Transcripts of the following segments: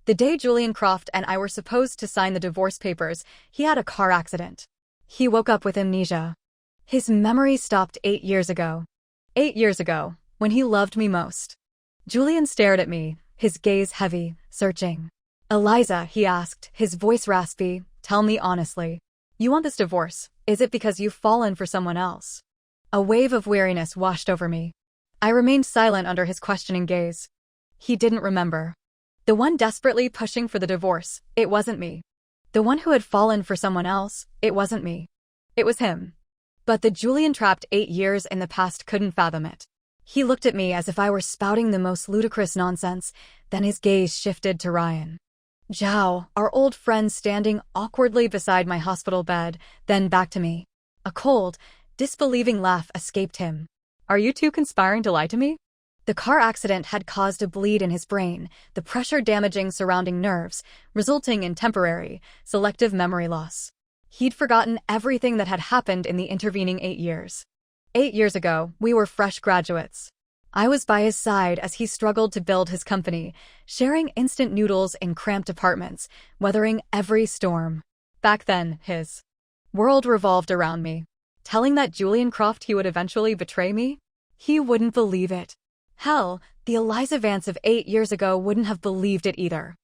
The day Julian Croft and I were supposed to sign the divorce papers, he had a car accident. He woke up with amnesia. His memory stopped 8 years ago. 8 years ago, when he loved me most. Julian stared at me, his gaze heavy, searching. "Eliza," he asked, his voice raspy, "tell me honestly. You want this divorce, is it because you've fallen for someone else?" A wave of weariness washed over me. I remained silent under his questioning gaze. He didn't remember. The one desperately pushing for the divorce, it wasn't me. The one who had fallen for someone else, it wasn't me. It was him. But the Julian trapped 8 years in the past couldn't fathom it. He looked at me as if I were spouting the most ludicrous nonsense, then his gaze shifted to Ryan. Zhao, our old friend, standing awkwardly beside my hospital bed, then back to me. A cold, disbelieving laugh escaped him. "Are you two conspiring to lie to me?" The car accident had caused a bleed in his brain, the pressure damaging surrounding nerves, resulting in temporary, selective memory loss. He'd forgotten everything that had happened in the intervening 8 years. 8 years ago, we were fresh graduates. I was by his side as he struggled to build his company, sharing instant noodles in cramped apartments, weathering every storm. Back then, his world revolved around me. Telling that Julian Croft he would eventually betray me? He wouldn't believe it. Hell, the Eliza Vance of 8 years ago wouldn't have believed it either.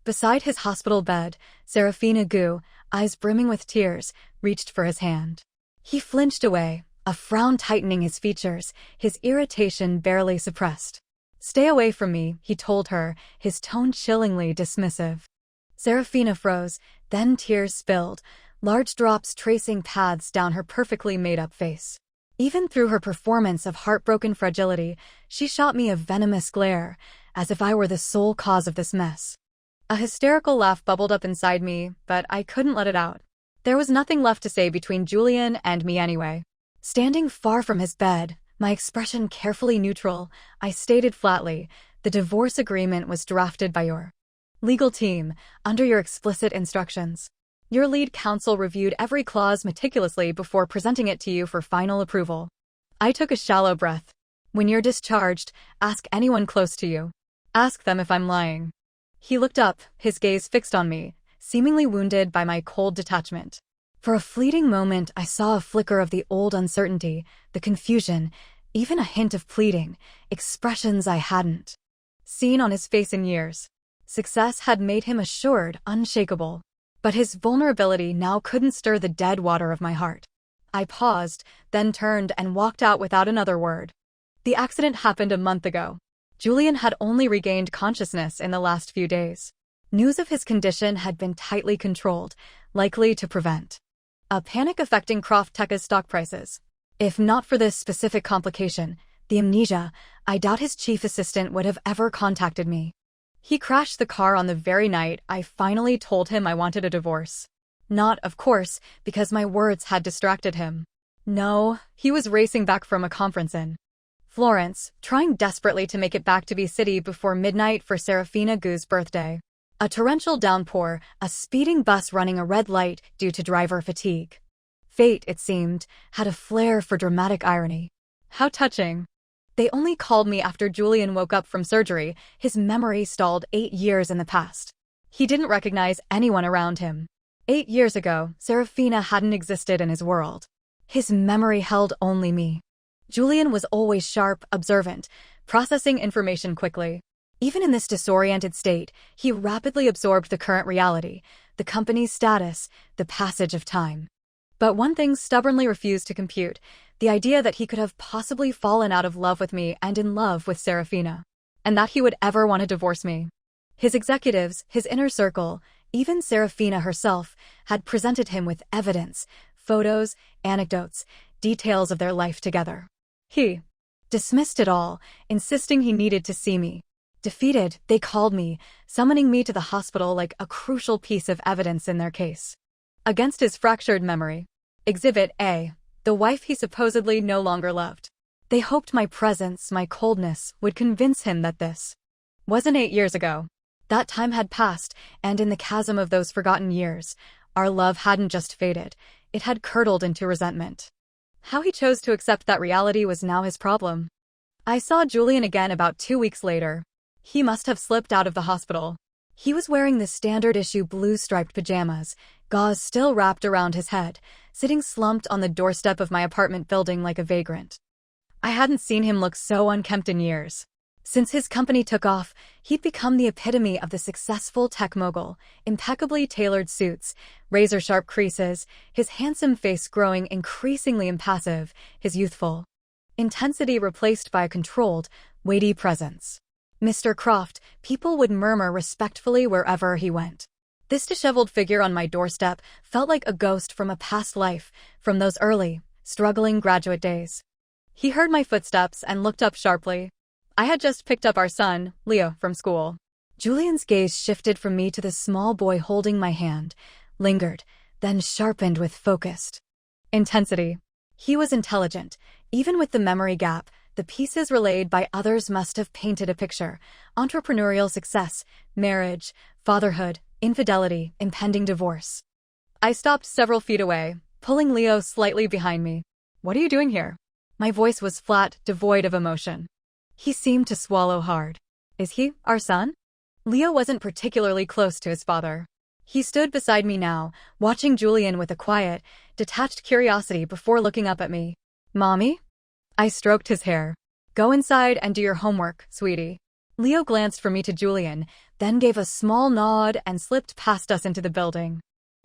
Beside his hospital bed, Serafina Gu, eyes brimming with tears, reached for his hand. He flinched away, a frown tightening his features, his irritation barely suppressed. "Stay away from me," he told her, his tone chillingly dismissive. Serafina froze, then tears spilled, large drops tracing paths down her perfectly made-up face. Even through her performance of heartbroken fragility, she shot me a venomous glare, as if I were the sole cause of this mess. A hysterical laugh bubbled up inside me, but I couldn't let it out. There was nothing left to say between Julian and me anyway. Standing far from his bed, my expression carefully neutral, I stated flatly, "The divorce agreement was drafted by your legal team, under your explicit instructions. Your lead counsel reviewed every clause meticulously before presenting it to you for final approval." I took a shallow breath. "When you're discharged, ask anyone close to you. Ask them if I'm lying." He looked up, his gaze fixed on me, seemingly wounded by my cold detachment. For a fleeting moment, I saw a flicker of the old uncertainty, the confusion, even a hint of pleading, expressions I hadn't seen on his face in years. Success had made him assured, unshakable. But his vulnerability now couldn't stir the dead water of my heart. I paused, then turned and walked out without another word. The accident happened a month ago. Julian had only regained consciousness in the last few days. News of his condition had been tightly controlled, likely to prevent a panic affecting Croft Tech's stock prices. If not for this specific complication, the amnesia, I doubt his chief assistant would have ever contacted me. He crashed the car on the very night I finally told him I wanted a divorce. Not, of course, because my words had distracted him. No, he was racing back from a conference in Florence, trying desperately to make it back to B-City before midnight for Serafina Gu's birthday. A torrential downpour, a speeding bus running a red light due to driver fatigue. Fate, it seemed, had a flair for dramatic irony. How touching. They only called me after Julian woke up from surgery, his memory stalled 8 years in the past. He didn't recognize anyone around him. 8 years ago, Serafina hadn't existed in his world. His memory held only me. Julian was always sharp, observant, processing information quickly. Even in this disoriented state, he rapidly absorbed the current reality, the company's status, the passage of time. But one thing stubbornly refused to compute, the idea that he could have possibly fallen out of love with me and in love with Serafina, and that he would ever want to divorce me. His executives, his inner circle, even Serafina herself, had presented him with evidence, photos, anecdotes, details of their life together. He dismissed it all, insisting he needed to see me. Defeated, they called me, summoning me to the hospital like a crucial piece of evidence in their case. Against his fractured memory. Exhibit A. The wife he supposedly no longer loved. They hoped my presence, my coldness, would convince him that this wasn't 8 years ago. That time had passed, and in the chasm of those forgotten years, our love hadn't just faded, it had curdled into resentment. How he chose to accept that reality was now his problem. I saw Julian again about 2 weeks later. He must have slipped out of the hospital. He was wearing the standard issue blue striped pajamas, gauze still wrapped around his head, sitting slumped on the doorstep of my apartment building like a vagrant. I hadn't seen him look so unkempt in years. Since his company took off, he'd become the epitome of the successful tech mogul, impeccably tailored suits, razor-sharp creases, his handsome face growing increasingly impassive, his youthful intensity replaced by a controlled, weighty presence. Mr. Croft, people would murmur respectfully wherever he went. This disheveled figure on my doorstep felt like a ghost from a past life, from those early, struggling graduate days. He heard my footsteps and looked up sharply. I had just picked up our son, Leo, from school. Julian's gaze shifted from me to the small boy holding my hand, lingered, then sharpened with focused intensity. He was intelligent. Even with the memory gap, the pieces relayed by others must have painted a picture. Entrepreneurial success, marriage, fatherhood, infidelity, impending divorce. I stopped several feet away, pulling Leo slightly behind me. "What are you doing here?" My voice was flat, devoid of emotion. He seemed to swallow hard. "Is he our son?" Leo wasn't particularly close to his father. He stood beside me now, watching Julian with a quiet, detached curiosity before looking up at me. "Mommy?" I stroked his hair. "Go inside and do your homework, sweetie." Leo glanced from me to Julian, then gave a small nod and slipped past us into the building.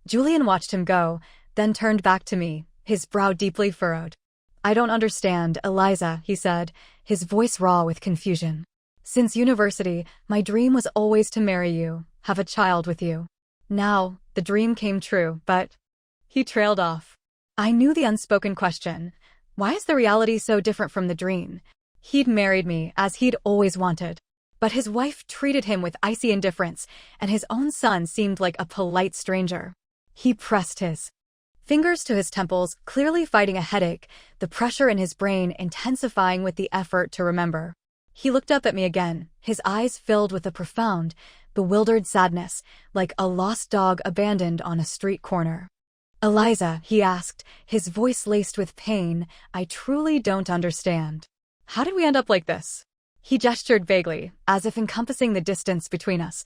Julian watched him go, then turned back to me, his brow deeply furrowed. "I don't understand, Eliza," he said, his voice raw with confusion. "Since university, my dream was always to marry you, have a child with you. Now, the dream came true, but—" He trailed off. I knew the unspoken question. Why is the reality so different from the dream? He'd married me, as he'd always wanted. But his wife treated him with icy indifference, and his own son seemed like a polite stranger. He pressed his fingers to his temples, clearly fighting a headache, the pressure in his brain intensifying with the effort to remember. He looked up at me again, his eyes filled with a profound, bewildered sadness, like a lost dog abandoned on a street corner. "Eliza," he asked, his voice laced with pain, "I truly don't understand. How did we end up like this?" He gestured vaguely, as if encompassing the distance between us.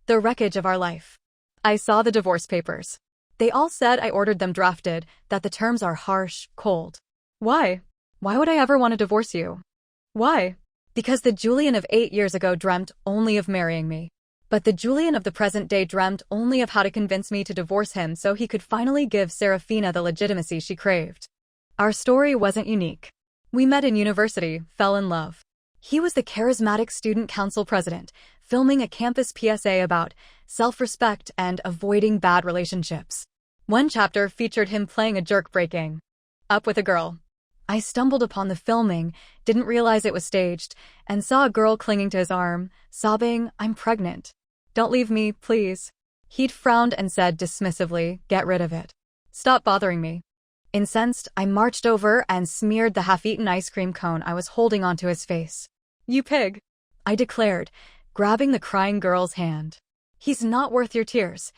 "The wreckage of our life. I saw the divorce papers. They all said I ordered them drafted, that the terms are harsh, cold. Why? Why would I ever want to divorce you? Why? Because the Julian of 8 years ago dreamt only of marrying me. But the Julian of the present day dreamt only of how to convince me to divorce him so he could finally give Serafina the legitimacy she craved. Our story wasn't unique. We met in university, fell in love. He was the charismatic student council president, filming a campus PSA about self-respect and avoiding bad relationships. One chapter featured him playing a jerk breaking up with a girl. I stumbled upon the filming, didn't realize it was staged, and saw a girl clinging to his arm, sobbing, "I'm pregnant. Don't leave me, please." He'd frowned and said dismissively, "Get rid of it. Stop bothering me." Incensed, I marched over and smeared the half-eaten ice cream cone I was holding onto his face. "You pig," I declared, grabbing the crying girl's hand. "He's not worth your tears."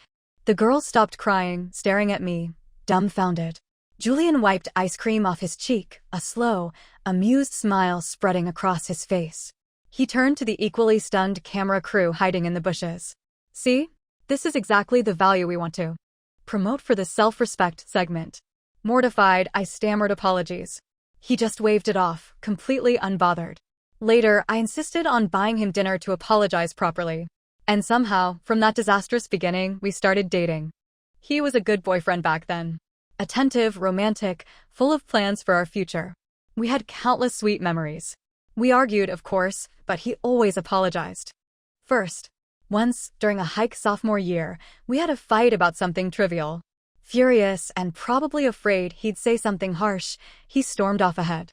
The girl stopped crying, staring at me, dumbfounded. Julian wiped ice cream off his cheek, a slow, amused smile spreading across his face. He turned to the equally stunned camera crew hiding in the bushes. "See? This is exactly the value we want to promote for the self-respect segment." Mortified, I stammered apologies. He just waved it off, completely unbothered. Later, I insisted on buying him dinner to apologize properly. And somehow, from that disastrous beginning, we started dating. He was a good boyfriend back then. Attentive, romantic, full of plans for our future. We had countless sweet memories. We argued, of course, but he always apologized. First, once, during a hike sophomore year, we had a fight about something trivial. Furious and probably afraid he'd say something harsh, he stormed off ahead.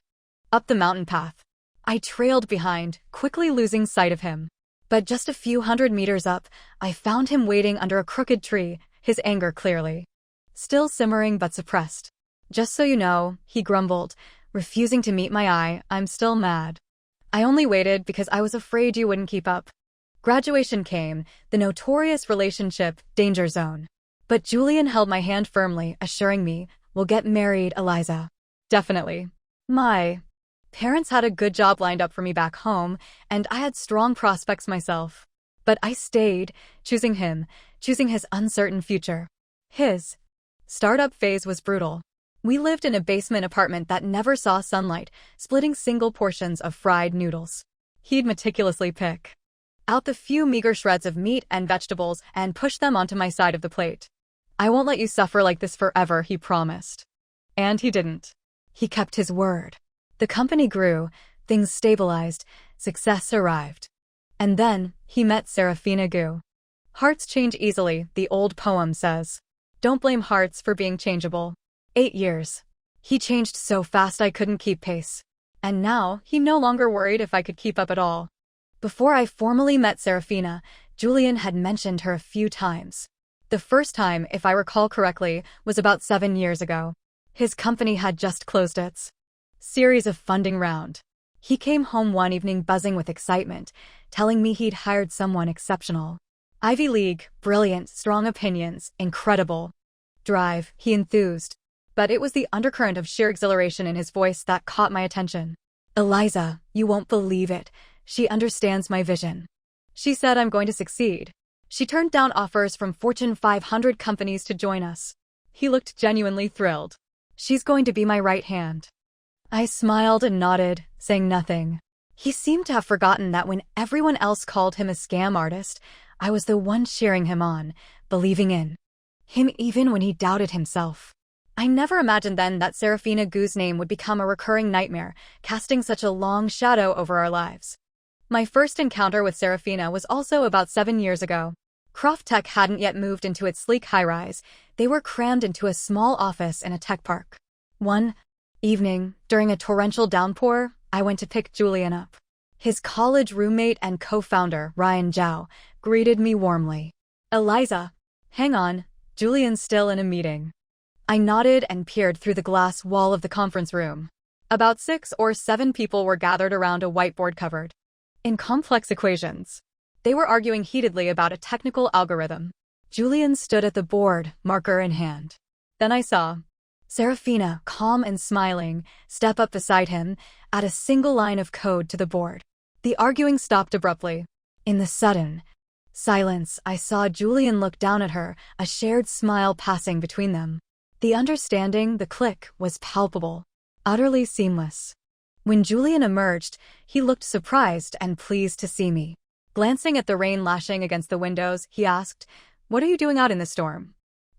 Up the mountain path. I trailed behind, quickly losing sight of him. But just a few hundred meters up, I found him waiting under a crooked tree, his anger clearly still simmering but suppressed. "Just so you know," he grumbled, refusing to meet my eye, "I'm still mad. I only waited because I was afraid you wouldn't keep up." Graduation came, the notorious relationship danger zone. But Julian held my hand firmly, assuring me, "We'll get married, Eliza." Definitely. My parents had a good job lined up for me back home, and I had strong prospects myself. But I stayed, choosing him, choosing his uncertain future. His startup phase was brutal. We lived in a basement apartment that never saw sunlight, splitting single portions of fried noodles. He'd meticulously pick out the few meager shreds of meat and vegetables and push them onto my side of the plate. "I won't let you suffer like this forever," he promised. And he didn't. He kept his word. The company grew, things stabilized, success arrived. And then, he met Serafina Gu. Hearts change easily, the old poem says. Don't blame hearts for being changeable. 8 years. He changed so fast I couldn't keep pace. And now, he no longer worried if I could keep up at all. Before I formally met Serafina, Julian had mentioned her a few times. The first time, if I recall correctly, was about 7 years ago. His company had just closed its series of funding round. He came home one evening buzzing with excitement, telling me he'd hired someone exceptional. Ivy League, brilliant, strong opinions, incredible drive, he enthused. But it was the undercurrent of sheer exhilaration in his voice that caught my attention. "Eliza, you won't believe it. She understands my vision. She said I'm going to succeed. She turned down offers from Fortune 500 companies to join us." He looked genuinely thrilled. "She's going to be my right hand." I smiled and nodded, saying nothing. He seemed to have forgotten that when everyone else called him a scam artist, I was the one cheering him on, believing in him even when he doubted himself. I never imagined then that Serafina Gu's name would become a recurring nightmare, casting such a long shadow over our lives. My first encounter with Serafina was also about 7 years ago. Croft Tech hadn't yet moved into its sleek high-rise. They were crammed into a small office in a tech park. One evening, during a torrential downpour, I went to pick Julian up. His college roommate and co-founder, Ryan Zhao, greeted me warmly. "Eliza, hang on, Julian's still in a meeting." I nodded and peered through the glass wall of the conference room. About 6 or 7 people were gathered around a whiteboard covered in complex equations. They were arguing heatedly about a technical algorithm. Julian stood at the board, marker in hand. Then I saw Serafina, calm and smiling, step up beside him, add a single line of code to the board. The arguing stopped abruptly. In the sudden silence, I saw Julian look down at her, a shared smile passing between them. The understanding, the click, was palpable, utterly seamless. When Julian emerged, he looked surprised and pleased to see me. Glancing at the rain lashing against the windows, he asked, "What are you doing out in the storm?"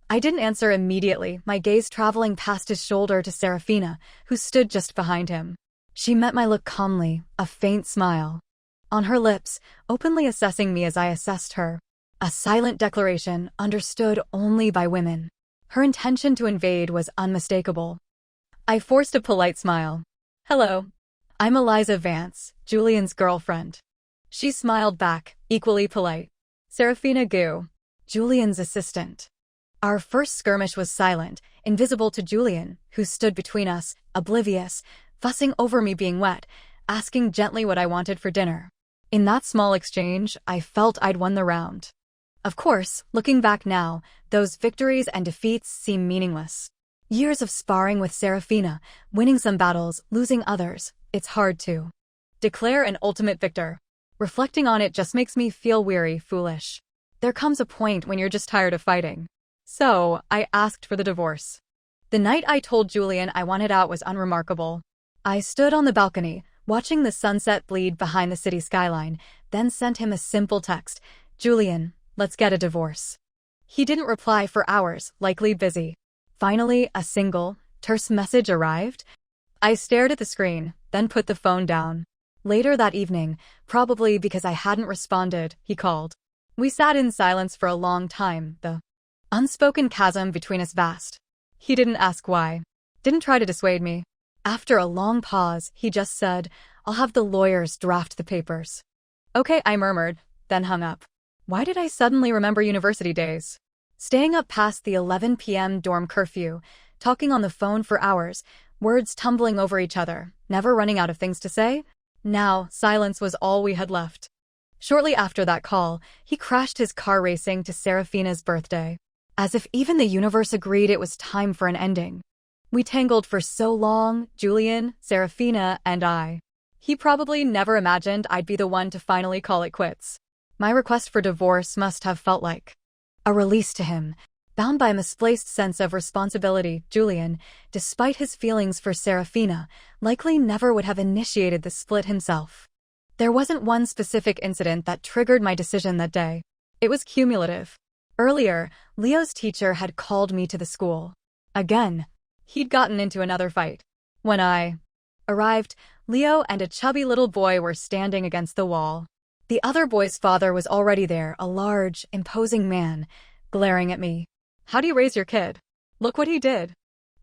I didn't answer immediately, my gaze traveling past his shoulder to Serafina, who stood just behind him. She met my look calmly, a faint smile on her lips, openly assessing me as I assessed her. A silent declaration, understood only by women. Her intention to invade was unmistakable. I forced a polite smile. "Hello. I'm Eliza Vance, Julian's girlfriend." She smiled back, equally polite. "Serafina Gu, Julian's assistant." Our first skirmish was silent, invisible to Julian, who stood between us, oblivious, fussing over me being wet, asking gently what I wanted for dinner. In that small exchange, I felt I'd won the round. Of course, looking back now, those victories and defeats seem meaningless. Years of sparring with Serafina, winning some battles, losing others, it's hard to declare an ultimate victor. Reflecting on it just makes me feel weary, foolish. There comes a point when you're just tired of fighting. So, I asked for the divorce. The night I told Julian I wanted out was unremarkable. I stood on the balcony, watching the sunset bleed behind the city skyline, then sent him a simple text, "Julian, let's get a divorce." He didn't reply for hours, likely busy. Finally, a single, terse message arrived. I stared at the screen, then put the phone down. Later that evening, probably because I hadn't responded, he called. We sat in silence for a long time, the unspoken chasm between us vast. He didn't ask why. Didn't try to dissuade me. After a long pause, he just said, "I'll have the lawyers draft the papers." "Okay," I murmured, then hung up. Why did I suddenly remember university days? Staying up past the 11 p.m. dorm curfew, talking on the phone for hours, words tumbling over each other, never running out of things to say? Now, silence was all we had left. Shortly after that call, he crashed his car racing to Serafina's birthday. As if even the universe agreed it was time for an ending. We tangled for so long, Julian, Serafina, and I. He probably never imagined I'd be the one to finally call it quits. My request for divorce must have felt like a release to him. Bound by a misplaced sense of responsibility, Julian, despite his feelings for Serafina, likely never would have initiated the split himself. There wasn't one specific incident that triggered my decision that day. It was cumulative. Earlier, Leo's teacher had called me to the school. Again, he'd gotten into another fight. When I arrived, Leo and a chubby little boy were standing against the wall. The other boy's father was already there, a large, imposing man, glaring at me. "How do you raise your kid? Look what he did."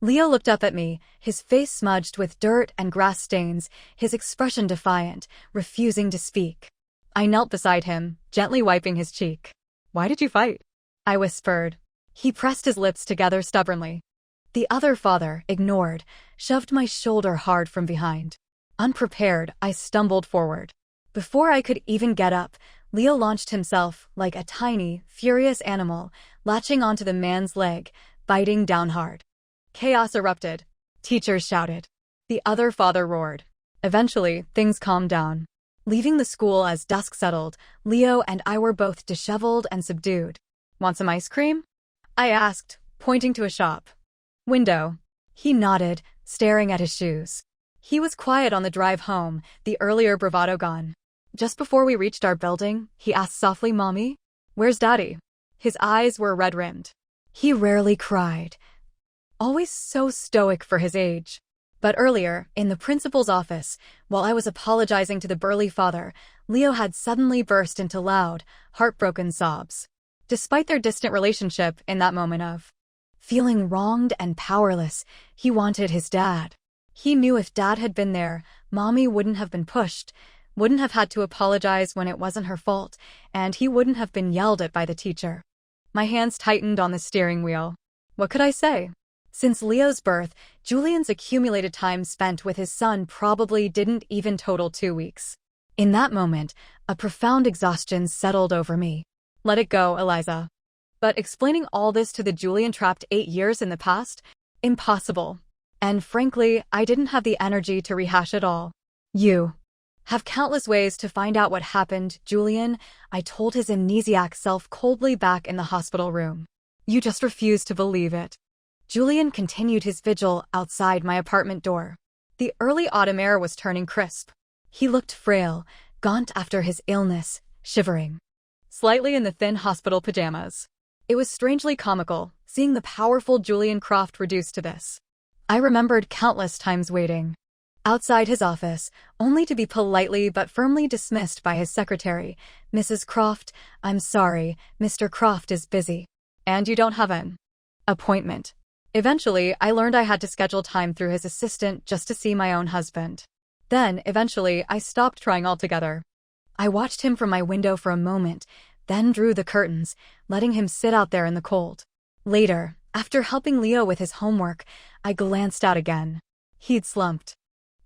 Leo looked up at me, his face smudged with dirt and grass stains, his expression defiant, refusing to speak. I knelt beside him, gently wiping his cheek. "Why did you fight?" I whispered. He pressed his lips together stubbornly. The other father, ignored, shoved my shoulder hard from behind. Unprepared, I stumbled forward. Before I could even get up, Leo launched himself like a tiny, furious animal, latching onto the man's leg, biting down hard. Chaos erupted. Teachers shouted. The other father roared. Eventually, things calmed down. Leaving the school as dusk settled, Leo and I were both disheveled and subdued. "Want some ice cream?" I asked, pointing to a shop window. He nodded, staring at his shoes. He was quiet on the drive home, the earlier bravado gone. Just before we reached our building, he asked softly, "Mommy, where's Daddy?" His eyes were red-rimmed. He rarely cried. Always so stoic for his age. But earlier, in the principal's office, while I was apologizing to the burly father, Leo had suddenly burst into loud, heartbroken sobs. Despite their distant relationship in that moment of feeling wronged and powerless, he wanted his dad. He knew if Dad had been there, Mommy wouldn't have been pushed, wouldn't have had to apologize when it wasn't her fault, and he wouldn't have been yelled at by the teacher. My hands tightened on the steering wheel. What could I say? Since Leo's birth, Julian's accumulated time spent with his son probably didn't even total 2 weeks. In that moment, a profound exhaustion settled over me. Let it go, Eliza. But explaining all this to the Julian trapped 8 years in the past? Impossible. And frankly, I didn't have the energy to rehash it all. "You have countless ways to find out what happened, Julian," I told his amnesiac self coldly back in the hospital room. "You just refuse to believe it." Julian continued his vigil outside my apartment door. The early autumn air was turning crisp. He looked frail, gaunt after his illness, shivering slightly in the thin hospital pajamas. It was strangely comical, seeing the powerful Julian Croft reduced to this. I remembered countless times waiting outside his office, only to be politely but firmly dismissed by his secretary. "Mrs. Croft, I'm sorry, Mr. Croft is busy. And you don't have an appointment." Eventually, I learned I had to schedule time through his assistant just to see my own husband. Then, eventually, I stopped trying altogether. I watched him from my window for a moment, then drew the curtains, letting him sit out there in the cold. Later, after helping Leo with his homework, I glanced out again. He'd slumped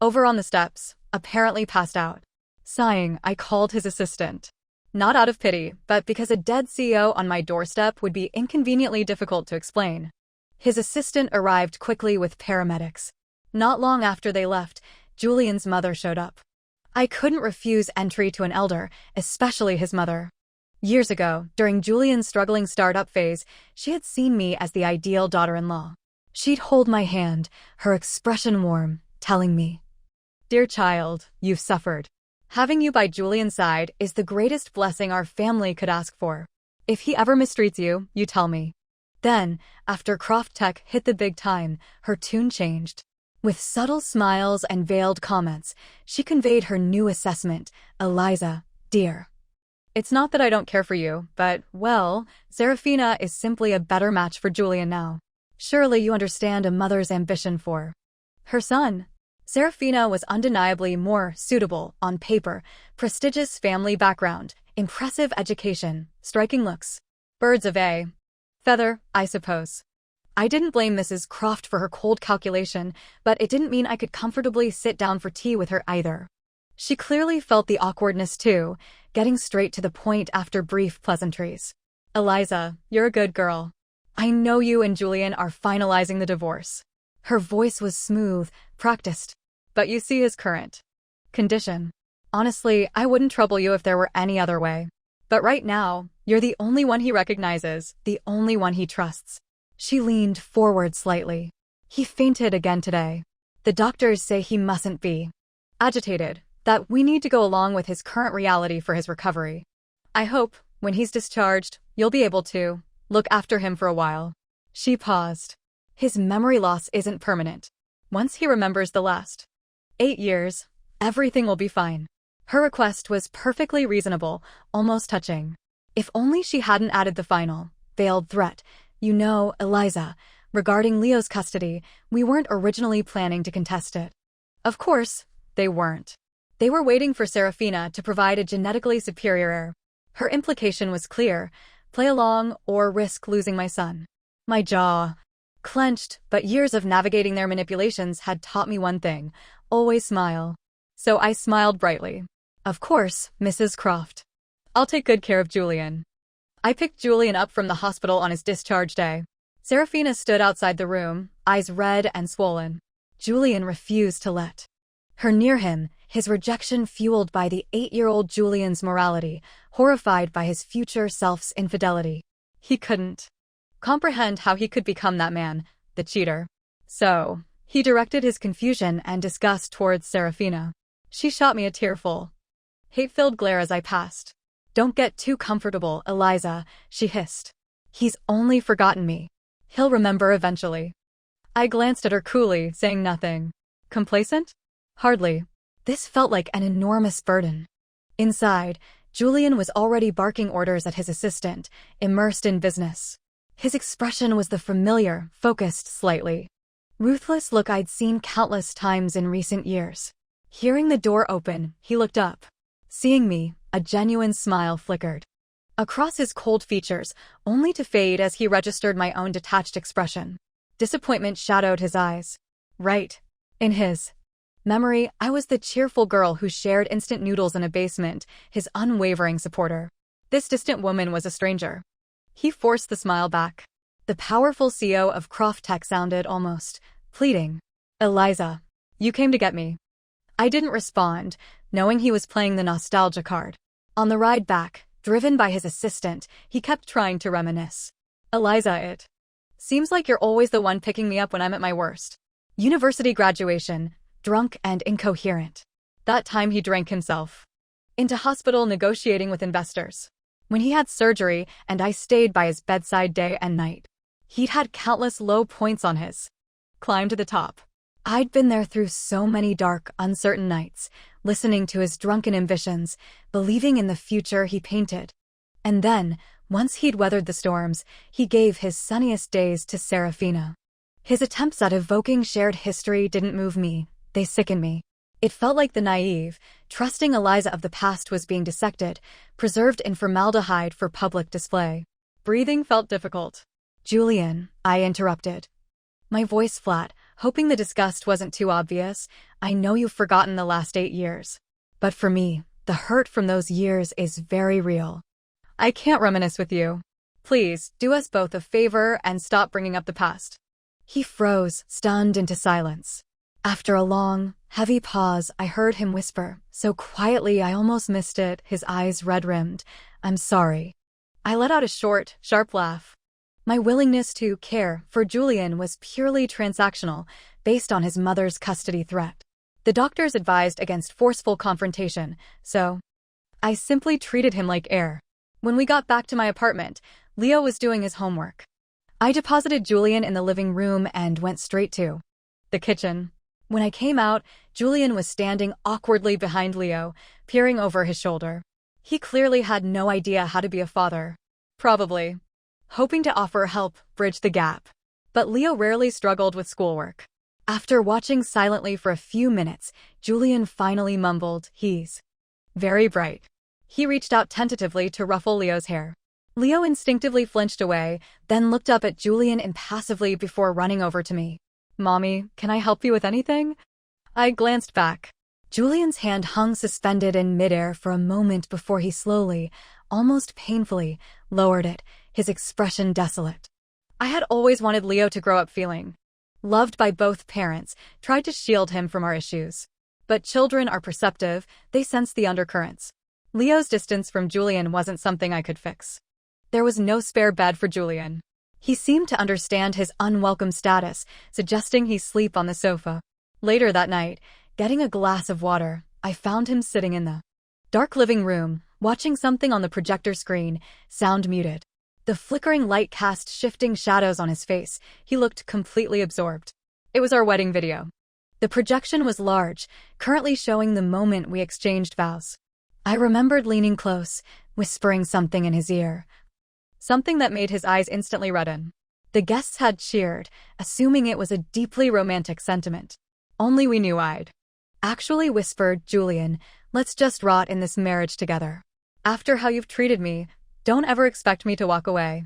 over on the steps, apparently passed out. Sighing, I called his assistant. Not out of pity, but because a dead CEO on my doorstep would be inconveniently difficult to explain. His assistant arrived quickly with paramedics. Not long after they left, Julian's mother showed up. I couldn't refuse entry to an elder, especially his mother. Years ago, during Julian's struggling startup phase, she had seen me as the ideal daughter-in-law. She'd hold my hand, her expression warm, telling me, "Dear child, you've suffered. Having you by Julian's side is the greatest blessing our family could ask for. If he ever mistreats you, you tell me." Then, after Croft Tech hit the big time, her tune changed. With subtle smiles and veiled comments, she conveyed her new assessment, "Eliza, dear. It's not that I don't care for you, but, well, Serafina is simply a better match for Julian now. Surely you understand a mother's ambition for her son." Serafina was undeniably more suitable, on paper, prestigious family background, impressive education, striking looks. Birds of a feather, I suppose. I didn't blame Mrs. Croft for her cold calculation, but it didn't mean I could comfortably sit down for tea with her either. She clearly felt the awkwardness too, getting straight to the point after brief pleasantries. "Eliza, you're a good girl. I know you and Julian are finalizing the divorce." Her voice was smooth, practiced. "But you see his current condition. Honestly, I wouldn't trouble you if there were any other way. But right now, you're the only one he recognizes, the only one he trusts. She leaned forward slightly. He fainted again today. The doctors say he mustn't be agitated, that we need to go along with his current reality for his recovery. I hope, when he's discharged, you'll be able to look after him for a while. She paused. His memory loss isn't permanent. Once he remembers the last 8 years, everything will be fine. Her request was perfectly reasonable, almost touching. If only she hadn't added the final, veiled threat. You know, Eliza, regarding Leo's custody, we weren't originally planning to contest it. Of course, they weren't. They were waiting for Serafina to provide a genetically superior heir. Her implication was clear: play along or risk losing my son. My jaw clenched, but years of navigating their manipulations had taught me one thing: always smile. So I smiled brightly. Of course, Mrs. Croft. I'll take good care of Julian. I picked Julian up from the hospital on his discharge day. Serafina stood outside the room, eyes red and swollen. Julian refused to let her near him, his rejection fueled by the 8-year-old Julian's morality, horrified by his future self's infidelity. He couldn't comprehend how he could become that man, the cheater. So, he directed his confusion and disgust towards Serafina. She shot me a tearful, hate-filled glare as I passed. Don't get too comfortable, Eliza, she hissed. He's only forgotten me. He'll remember eventually. I glanced at her coolly, saying nothing. Complacent? Hardly. This felt like an enormous burden. Inside, Julian was already barking orders at his assistant, immersed in business. His expression was the familiar, focused slightly ruthless look I'd seen countless times in recent years. Hearing the door open, he looked up. Seeing me, a genuine smile flickered across his cold features, only to fade as he registered my own detached expression. Disappointment shadowed his eyes. Right. In his memory, I was the cheerful girl who shared instant noodles in a basement, his unwavering supporter. This distant woman was a stranger. He forced the smile back. The powerful CEO of Croft Tech sounded almost pleading. Eliza, you came to get me. I didn't respond, knowing he was playing the nostalgia card. On the ride back, driven by his assistant, he kept trying to reminisce. Eliza, it seems like you're always the one picking me up when I'm at my worst. University graduation, drunk and incoherent. That time he drank himself into hospital negotiating with investors. When he had surgery and I stayed by his bedside day and night. He'd had countless low points on his climb to the top. I'd been there through so many dark, uncertain nights, listening to his drunken ambitions, believing in the future he painted. And then, once he'd weathered the storms, he gave his sunniest days to Serafina. His attempts at evoking shared history didn't move me, they sickened me. It felt like the naive, trusting Eliza of the past was being dissected, preserved in formaldehyde for public display. Breathing felt difficult. Julian, I interrupted. My voice flat, hoping the disgust wasn't too obvious. I know you've forgotten the last 8 years. But for me, the hurt from those years is very real. I can't reminisce with you. Please, do us both a favor and stop bringing up the past. He froze, stunned into silence. After a long, heavy pause, I heard him whisper, so quietly I almost missed it, his eyes red-rimmed. I'm sorry. I let out a short, sharp laugh. My willingness to care for Julian was purely transactional, based on his mother's custody threat. The doctors advised against forceful confrontation, so I simply treated him like air. When we got back to my apartment, Leo was doing his homework. I deposited Julian in the living room and went straight to the kitchen. When I came out, Julian was standing awkwardly behind Leo, peering over his shoulder. He clearly had no idea how to be a father. Probably hoping to offer help, bridge the gap. But Leo rarely struggled with schoolwork. After watching silently for a few minutes, Julian finally mumbled, he's very bright. He reached out tentatively to ruffle Leo's hair. Leo instinctively flinched away, then looked up at Julian impassively before running over to me. Mommy, can I help you with anything? I glanced back. Julian's hand hung suspended in midair for a moment before he slowly, almost painfully, lowered it, his expression desolate. I had always wanted Leo to grow up feeling loved by both parents, tried to shield him from our issues. But children are perceptive, they sense the undercurrents. Leo's distance from Julian wasn't something I could fix. There was no spare bed for Julian. He seemed to understand his unwelcome status, suggesting he sleep on the sofa. Later that night, getting a glass of water, I found him sitting in the dark living room, watching something on the projector screen, sound muted. The flickering light cast shifting shadows on his face. He looked completely absorbed. It was our wedding video. The projection was large, currently showing the moment we exchanged vows. I remembered leaning close, whispering something in his ear. Something that made his eyes instantly redden. The guests had cheered, assuming it was a deeply romantic sentiment. Only we knew I'd actually whispered, Julian, let's just rot in this marriage together. After how you've treated me, don't ever expect me to walk away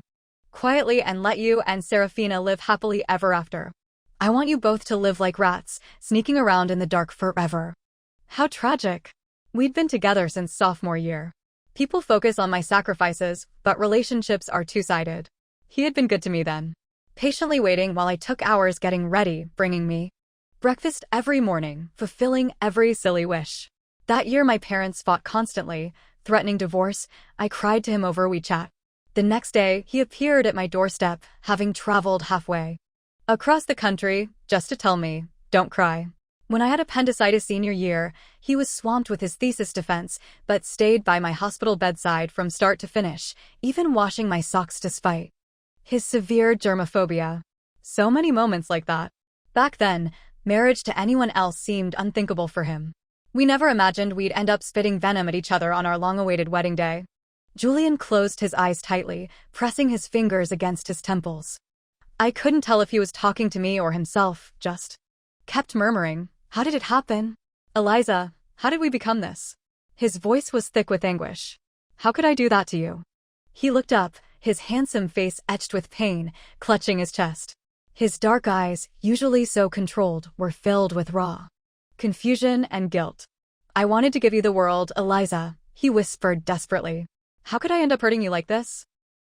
quietly and let you and Serafina live happily ever after. I want you both to live like rats, sneaking around in the dark forever. How tragic. We'd been together since sophomore year. People focus on my sacrifices, but relationships are two-sided. He had been good to me then, patiently waiting while I took hours getting ready, bringing me breakfast every morning, fulfilling every silly wish. That year my parents fought constantly, threatening divorce. I cried to him over WeChat. The next day, he appeared at my doorstep, having traveled halfway across the country, just to tell me, don't cry. When I had appendicitis senior year, he was swamped with his thesis defense, but stayed by my hospital bedside from start to finish, even washing my socks despite his severe germophobia. So many moments like that. Back then, marriage to anyone else seemed unthinkable for him. We never imagined we'd end up spitting venom at each other on our long-awaited wedding day. Julian closed his eyes tightly, pressing his fingers against his temples. I couldn't tell if he was talking to me or himself, just kept murmuring, how did it happen? Eliza, how did we become this? His voice was thick with anguish. How could I do that to you? He looked up, his handsome face etched with pain, clutching his chest. His dark eyes, usually so controlled, were filled with raw confusion and guilt. I wanted to give you the world, Eliza, he whispered desperately. How could I end up hurting you like this?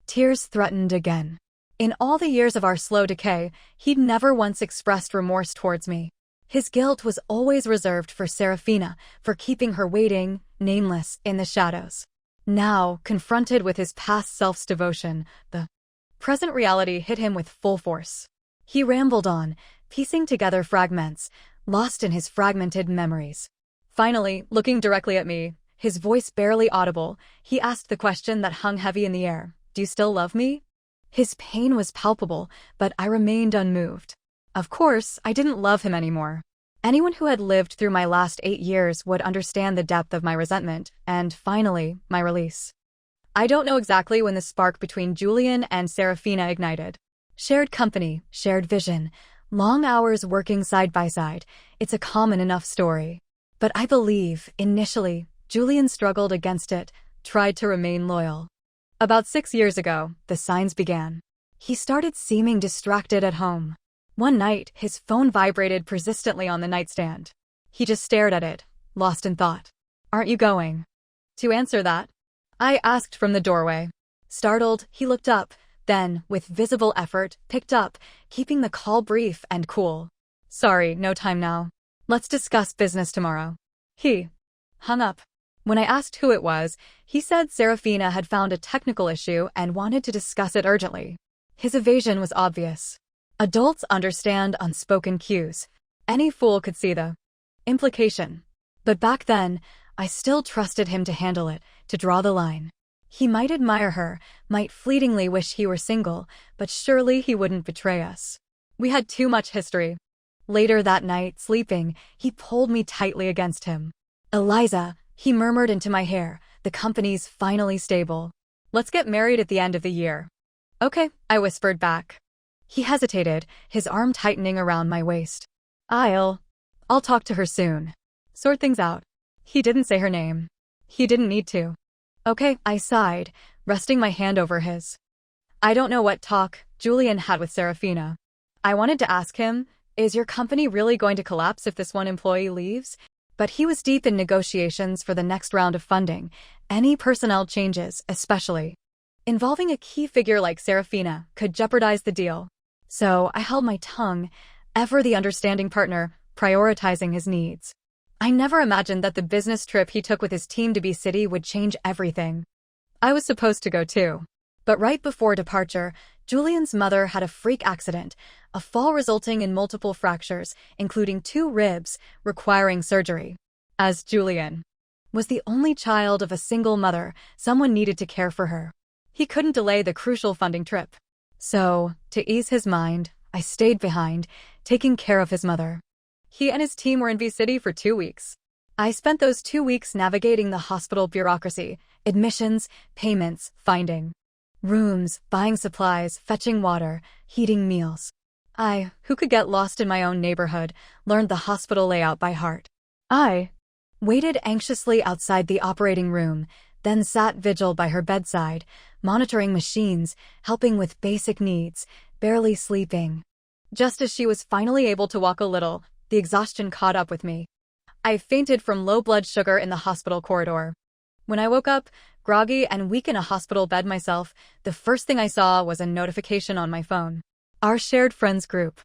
Tears threatened again. In all the years of our slow decay, he'd never once expressed remorse towards me. His guilt was always reserved for Serafina, for keeping her waiting, nameless, in the shadows. Now, confronted with his past self's devotion, the present reality hit him with full force. He rambled on, piecing together fragments, lost in his fragmented memories. Finally, looking directly at me, his voice barely audible, he asked the question that hung heavy in the air. Do you still love me? His pain was palpable, but I remained unmoved. Of course, I didn't love him anymore. Anyone who had lived through my last 8 years would understand the depth of my resentment, and finally, my release. I don't know exactly when the spark between Julian and Serafina ignited. Shared company, shared vision, long hours working side by side, it's a common enough story. But I believe, initially, Julian struggled against it, tried to remain loyal. About 6 years ago, the signs began. He started seeming distracted at home. One night, his phone vibrated persistently on the nightstand. He just stared at it, lost in thought. Aren't you going to answer that? I asked from the doorway. Startled, he looked up, then, with visible effort, picked up, keeping the call brief and cool. Sorry, no time now. Let's discuss business tomorrow. He hung up. When I asked who it was, he said Serafina had found a technical issue and wanted to discuss it urgently. His evasion was obvious. Adults understand unspoken cues. Any fool could see the implication. But back then, I still trusted him to handle it, to draw the line. He might admire her, might fleetingly wish he were single, but surely he wouldn't betray us. We had too much history. Later that night, sleeping, he pulled me tightly against him. Eliza, he murmured into my hair, the company's finally stable. Let's get married at the end of the year. Okay, I whispered back. He hesitated, his arm tightening around my waist. I'll talk to her soon. Sort things out. He didn't say her name. He didn't need to. Okay, I sighed, resting my hand over his. I don't know what talk Julian had with Serafina. I wanted to ask him, is your company really going to collapse if this one employee leaves? But he was deep in negotiations for the next round of funding, any personnel changes, especially involving a key figure like Serafina, could jeopardize the deal. So I held my tongue, ever the understanding partner, prioritizing his needs. I never imagined that the business trip he took with his team to B-City would change everything. I was supposed to go too. But right before departure, Julian's mother had a freak accident, a fall resulting in multiple fractures, including 2 ribs, requiring surgery. As Julian was the only child of a single mother, someone needed to care for her. He couldn't delay the crucial funding trip. So, to ease his mind, I stayed behind, taking care of his mother. He and his team were in V-City for 2 weeks. I spent those 2 weeks navigating the hospital bureaucracy, admissions, payments, finding rooms, buying supplies, fetching water, heating meals. I, who could get lost in my own neighborhood, learned the hospital layout by heart. I waited anxiously outside the operating room, then sat vigil by her bedside, monitoring machines, helping with basic needs, barely sleeping. Just as she was finally able to walk a little, the exhaustion caught up with me. I fainted from low blood sugar in the hospital corridor. When I woke up, groggy and weak in a hospital bed myself, the first thing I saw was a notification on my phone. Our shared friends group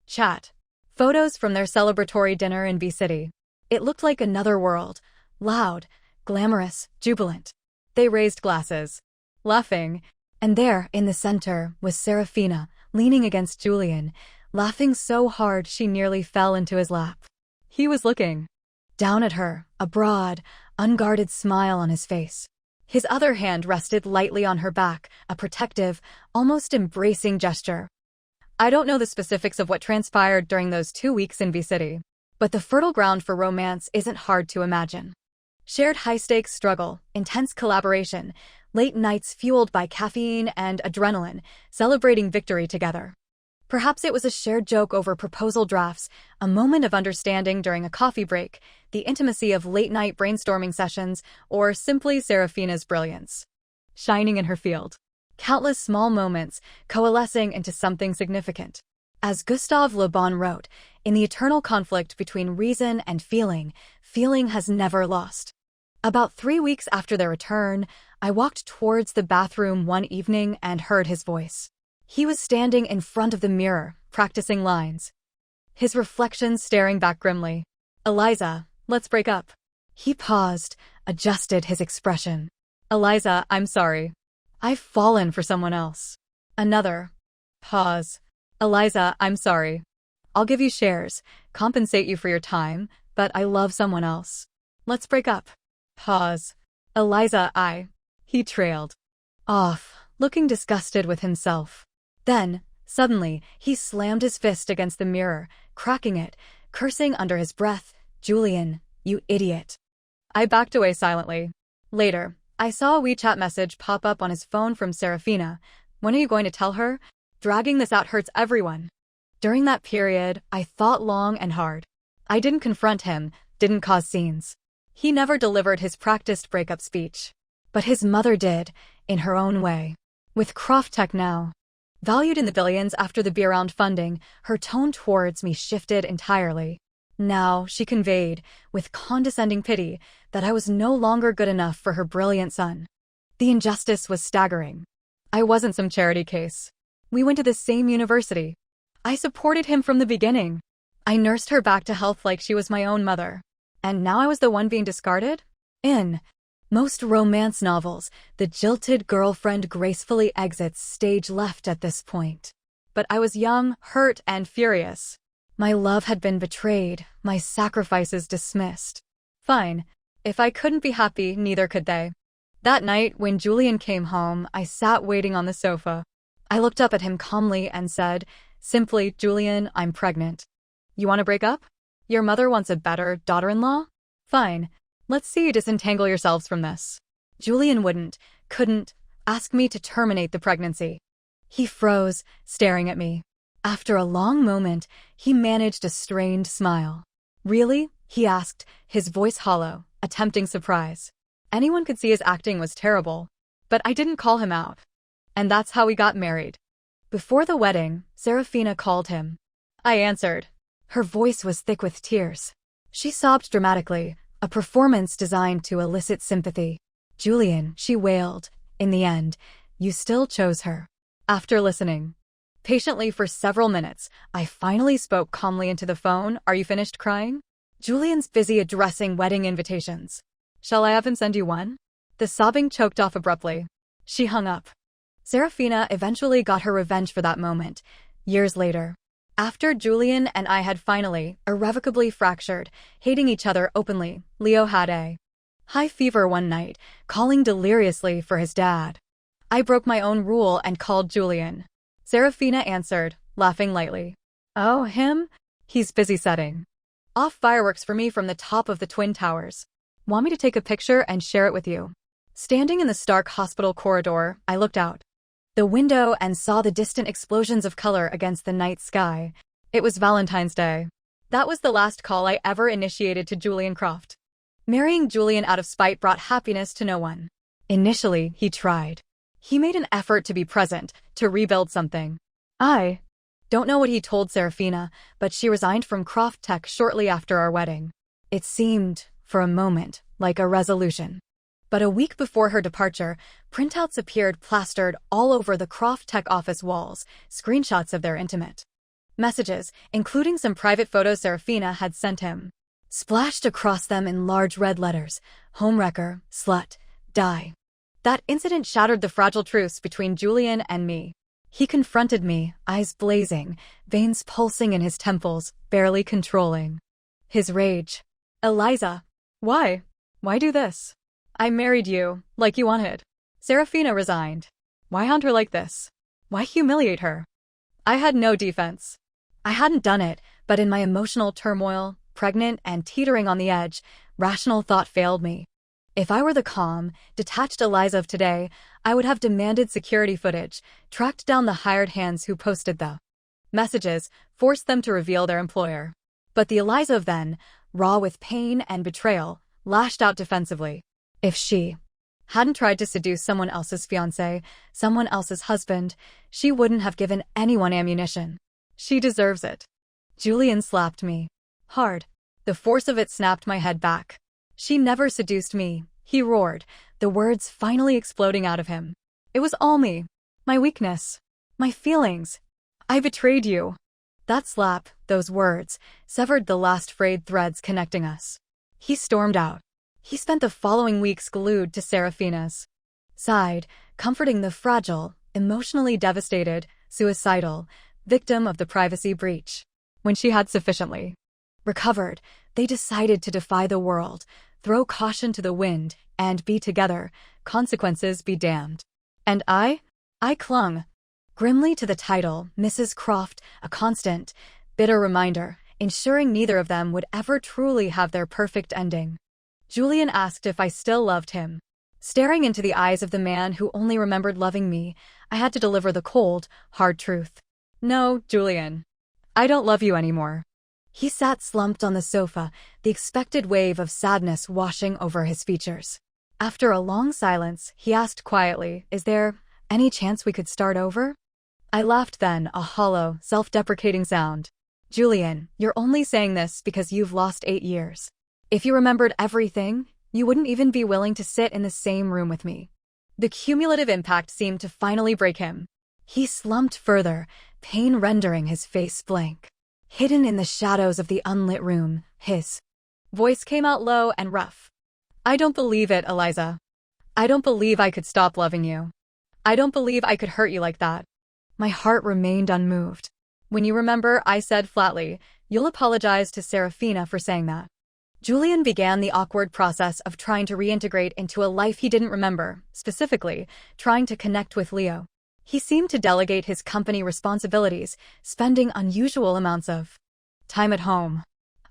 chat. Photos from their celebratory dinner in B-City. It looked like another world. Loud, glamorous, jubilant. They raised glasses, laughing. And there, in the center, was Serafina, leaning against Julian, laughing so hard she nearly fell into his lap. He was looking down at her, a broad, unguarded smile on his face. His other hand rested lightly on her back, a protective, almost embracing gesture. I don't know the specifics of what transpired during those 2 weeks in V-City, but the fertile ground for romance isn't hard to imagine. Shared high-stakes struggle, intense collaboration, late nights fueled by caffeine and adrenaline, celebrating victory together. Perhaps it was a shared joke over proposal drafts, a moment of understanding during a coffee break, the intimacy of late-night brainstorming sessions, or simply Serafina's brilliance shining in her field. Countless small moments coalescing into something significant. As Gustave Le Bon wrote, in the eternal conflict between reason and feeling, feeling has never lost. About 3 weeks after their return, I walked towards the bathroom one evening and heard his voice. He was standing in front of the mirror, practicing lines. His reflection staring back grimly. Eliza, let's break up. He paused, adjusted his expression. Eliza, I'm sorry. I've fallen for someone else. Another pause. Eliza, I'm sorry. I'll give you shares, compensate you for your time, but I love someone else. Let's break up. Pause. Eliza, He trailed off, looking disgusted with himself. Then, suddenly, he slammed his fist against the mirror, cracking it, cursing under his breath, Julian, you idiot. I backed away silently. Later, I saw a WeChat message pop up on his phone from Serafina. When are you going to tell her? Dragging this out hurts everyone. During that period, I thought long and hard. I didn't confront him, didn't cause scenes. He never delivered his practiced breakup speech. But his mother did, in her own way. With Croft Tech now valued in the billions after the B-round funding, her tone towards me shifted entirely. Now, she conveyed, with condescending pity, that I was no longer good enough for her brilliant son. The injustice was staggering. I wasn't some charity case. We went to the same university. I supported him from the beginning. I nursed her back to health like she was my own mother. And now I was the one being discarded? In most romance novels, the jilted girlfriend gracefully exits stage left at this point. But I was young, hurt, and furious. My love had been betrayed, my sacrifices dismissed. Fine. If I couldn't be happy, neither could they. That night, when Julian came home, I sat waiting on the sofa. I looked up at him calmly and said, simply, Julian, I'm pregnant. You want to break up? Your mother wants a better daughter-in-law? Fine. Let's see you disentangle yourselves from this. Julian couldn't, ask me to terminate the pregnancy. He froze, staring at me. After a long moment, he managed a strained smile. Really? He asked, his voice hollow, attempting surprise. Anyone could see his acting was terrible. But I didn't call him out. And that's how we got married. Before the wedding, Serafina called him. I answered. Her voice was thick with tears. She sobbed dramatically, a performance designed to elicit sympathy. Julian, she wailed, in the end, you still chose her. After listening patiently for several minutes, I finally spoke calmly into the phone. Are you finished crying? Julian's busy addressing wedding invitations. Shall I have him send you one? The sobbing choked off abruptly. She hung up. Serafina eventually got her revenge for that moment, years later. After Julian and I had finally, irrevocably fractured, hating each other openly, Leo had a high fever one night, calling deliriously for his dad. I broke my own rule and called Julian. Serafina answered, laughing lightly. Oh, him? He's busy setting off fireworks for me from the top of the Twin Towers. Want me to take a picture and share it with you? Standing in the stark hospital corridor, I looked out the window and saw the distant explosions of color against the night sky. It was Valentine's Day. That was the last call I ever initiated to Julian Croft. Marrying Julian out of spite brought happiness to no one. Initially, he tried. He made an effort to be present, to rebuild something. I don't know what he told Serafina, but she resigned from Croft Tech shortly after our wedding. It seemed, for a moment, like a resolution. But a week before her departure, printouts appeared plastered all over the Croft Tech office walls, screenshots of their intimate messages, including some private photos Serafina had sent him. Splashed across them in large red letters, homewrecker, slut, die. That incident shattered the fragile truce between Julian and me. He confronted me, eyes blazing, veins pulsing in his temples, barely controlling his rage. Eliza, why? Why do this? I married you, like you wanted. Serafina resigned. Why haunt her like this? Why humiliate her? I had no defense. I hadn't done it, but in my emotional turmoil, pregnant and teetering on the edge, rational thought failed me. If I were the calm, detached Eliza of today, I would have demanded security footage, tracked down the hired hands who posted the messages, forced them to reveal their employer. But the Eliza of then, raw with pain and betrayal, lashed out defensively. If she hadn't tried to seduce someone else's fiancé, someone else's husband, she wouldn't have given anyone ammunition. She deserves it. Julian slapped me. Hard. The force of it snapped my head back. She never seduced me, he roared, the words finally exploding out of him. It was all me. My weakness. My feelings. I betrayed you. That slap, those words, severed the last frayed threads connecting us. He stormed out. He spent the following weeks glued to Serafina's side, comforting the fragile, emotionally devastated, suicidal, victim of the privacy breach. When she had sufficiently recovered, they decided to defy the world, throw caution to the wind, and be together, consequences be damned. And I clung grimly to the title, Mrs. Croft, a constant, bitter reminder, ensuring neither of them would ever truly have their perfect ending. Julian asked if I still loved him. Staring into the eyes of the man who only remembered loving me, I had to deliver the cold, hard truth. No, Julian. I don't love you anymore. He sat slumped on the sofa, the expected wave of sadness washing over his features. After a long silence, he asked quietly, "Is there any chance we could start over?" I laughed then, a hollow, self-deprecating sound. Julian, you're only saying this because you've lost 8 years. If you remembered everything, you wouldn't even be willing to sit in the same room with me. The cumulative impact seemed to finally break him. He slumped further, pain rendering his face blank. Hidden in the shadows of the unlit room, his voice came out low and rough. I don't believe it, Eliza. I don't believe I could stop loving you. I don't believe I could hurt you like that. My heart remained unmoved. When you remember, I said flatly, you'll apologize to Serafina for saying that. Julian began the awkward process of trying to reintegrate into a life he didn't remember, specifically, trying to connect with Leo. He seemed to delegate his company responsibilities, spending unusual amounts of time at home.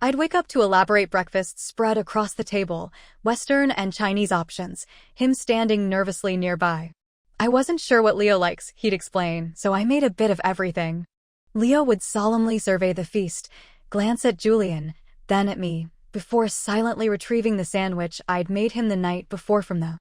I'd wake up to elaborate breakfasts spread across the table, Western and Chinese options, him standing nervously nearby. I wasn't sure what Leo likes, he'd explain, so I made a bit of everything. Leo would solemnly survey the feast, glance at Julian, then at me, before silently retrieving the sandwich I'd made him the night before from the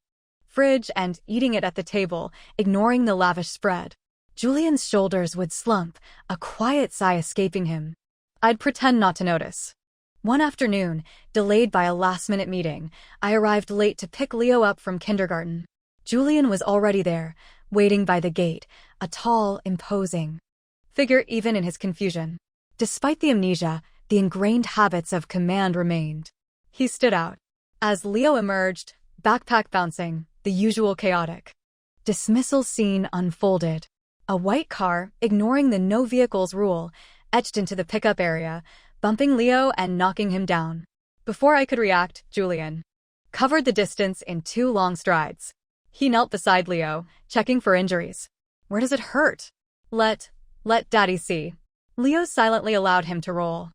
fridge and eating it at the table, ignoring the lavish spread. Julian's shoulders would slump, a quiet sigh escaping him. I'd pretend not to notice. One afternoon, delayed by a last-minute meeting, I arrived late to pick Leo up from kindergarten. Julian was already there, waiting by the gate, a tall, imposing figure even in his confusion. Despite the amnesia, the ingrained habits of command remained. He stood out. As Leo emerged, backpack bouncing, the usual chaotic dismissal scene unfolded. A white car, ignoring the no vehicles rule, edged into the pickup area, bumping Leo and knocking him down. Before I could react, Julian covered the distance in 2 long strides. He knelt beside Leo, checking for injuries. Where does it hurt? Let Daddy see. Leo silently allowed him to roll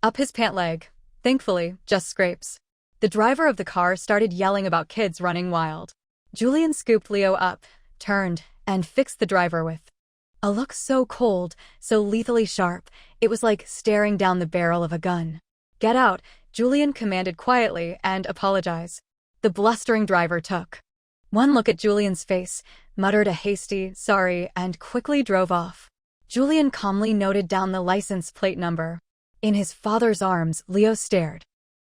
up his pant leg. Thankfully, just scrapes. The driver of the car started yelling about kids running wild. Julian scooped Leo up, turned, and fixed the driver with a look so cold, so lethally sharp, it was like staring down the barrel of a gun. Get out, Julian commanded quietly, and apologize. The blustering driver took one look at Julian's face, muttered a hasty, sorry, and quickly drove off. Julian calmly noted down the license plate number. In his father's arms, Leo stared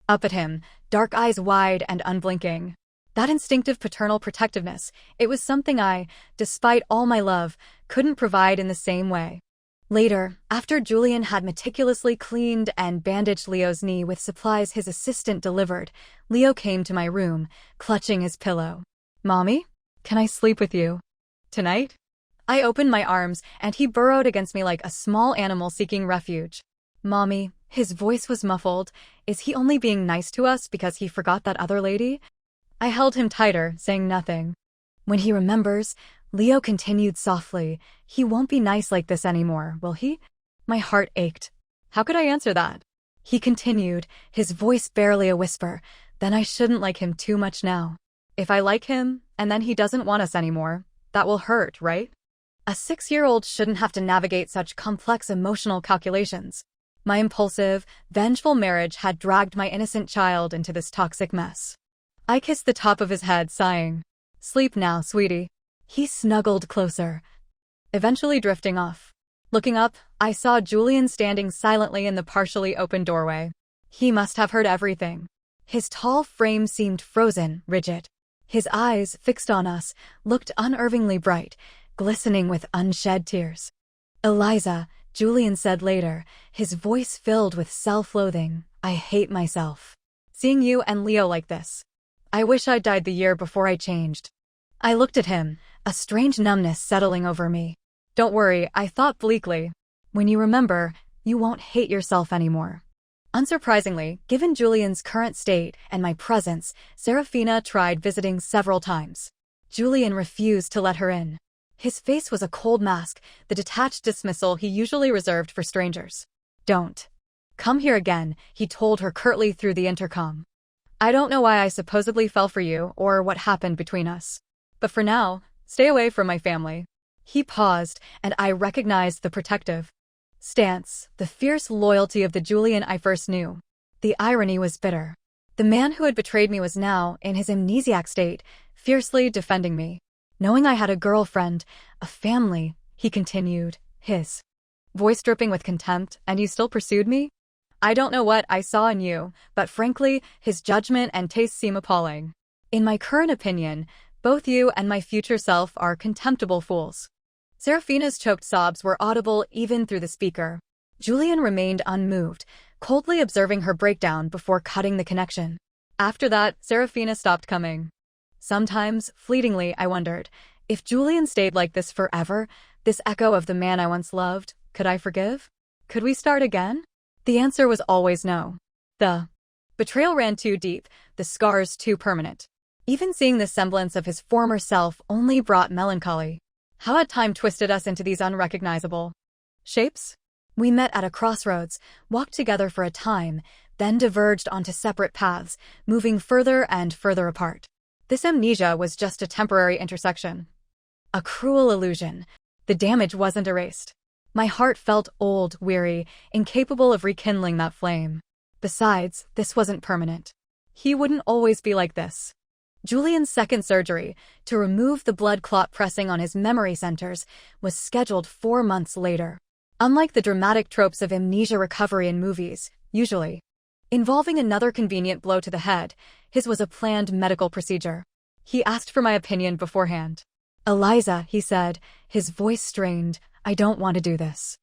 up at him, dark eyes wide and unblinking. That instinctive paternal protectiveness, it was something I, despite all my love, couldn't provide in the same way. Later, after Julian had meticulously cleaned and bandaged Leo's knee with supplies his assistant delivered, Leo came to my room, clutching his pillow. Mommy? Can I sleep with you tonight? I opened my arms, and he burrowed against me like a small animal seeking refuge. Mommy, his voice was muffled. Is he only being nice to us because he forgot that other lady? I held him tighter, saying nothing. When he remembers, Leo continued softly, he won't be nice like this anymore, will he? My heart ached. How could I answer that? He continued, his voice barely a whisper, then I shouldn't like him too much now. If I like him, and then he doesn't want us anymore, that will hurt, right? A 6-year-old shouldn't have to navigate such complex emotional calculations. My impulsive, vengeful marriage had dragged my innocent child into this toxic mess. I kissed the top of his head, sighing. Sleep now, sweetie. He snuggled closer, eventually drifting off. Looking up, I saw Julian standing silently in the partially open doorway. He must have heard everything. His tall frame seemed frozen, rigid. His eyes, fixed on us, looked unervingly bright, glistening with unshed tears. Eliza, Julian said later, his voice filled with self-loathing. I hate myself. Seeing you and Leo like this. I wish I'd died the year before I changed. I looked at him, a strange numbness settling over me. Don't worry, I thought bleakly. When you remember, you won't hate yourself anymore. Unsurprisingly, given Julian's current state and my presence, Serafina tried visiting several times. Julian refused to let her in. His face was a cold mask, the detached dismissal he usually reserved for strangers. Don't come here again, he told her curtly through the intercom. I don't know why I supposedly fell for you or what happened between us. But for now, stay away from my family. He paused, and I recognized the protective stance, the fierce loyalty of the Julian I first knew. The irony was bitter. The man who had betrayed me was now, in his amnesiac state, fiercely defending me. Knowing I had a girlfriend, a family, he continued, his voice dripping with contempt, and you still pursued me? I don't know what I saw in you, but frankly, his judgment and taste seem appalling. In my current opinion, both you and my future self are contemptible fools. Serafina's choked sobs were audible even through the speaker. Julian remained unmoved, coldly observing her breakdown before cutting the connection. After that, Serafina stopped coming. Sometimes, fleetingly, I wondered, if Julian stayed like this forever, this echo of the man I once loved, could I forgive? Could we start again? The answer was always no. The betrayal ran too deep, the scars too permanent. Even seeing the semblance of his former self only brought melancholy. How had time twisted us into these unrecognizable shapes? We met at a crossroads, walked together for a time, then diverged onto separate paths, moving further and further apart. This amnesia was just a temporary intersection. A cruel illusion. The damage wasn't erased. My heart felt old, weary, incapable of rekindling that flame. Besides, this wasn't permanent. He wouldn't always be like this. Julian's second surgery, to remove the blood clot pressing on his memory centers, was scheduled 4 months later. Unlike the dramatic tropes of amnesia recovery in movies, usually involving another convenient blow to the head, his was a planned medical procedure. He asked for my opinion beforehand. Eliza, he said, his voice strained, I don't want to do this.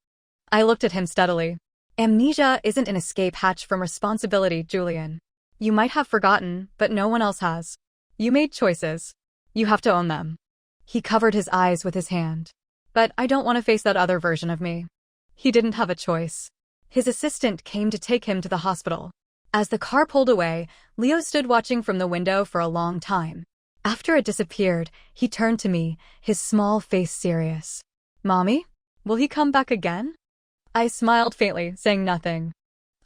I looked at him steadily. Amnesia isn't an escape hatch from responsibility, Julian. You might have forgotten, but no one else has. You made choices. You have to own them. He covered his eyes with his hand. But I don't want to face that other version of me. He didn't have a choice. His assistant came to take him to the hospital. As the car pulled away, Leo stood watching from the window for a long time. After it disappeared, he turned to me, his small face serious. Mommy? Will he come back again? I smiled faintly, saying nothing.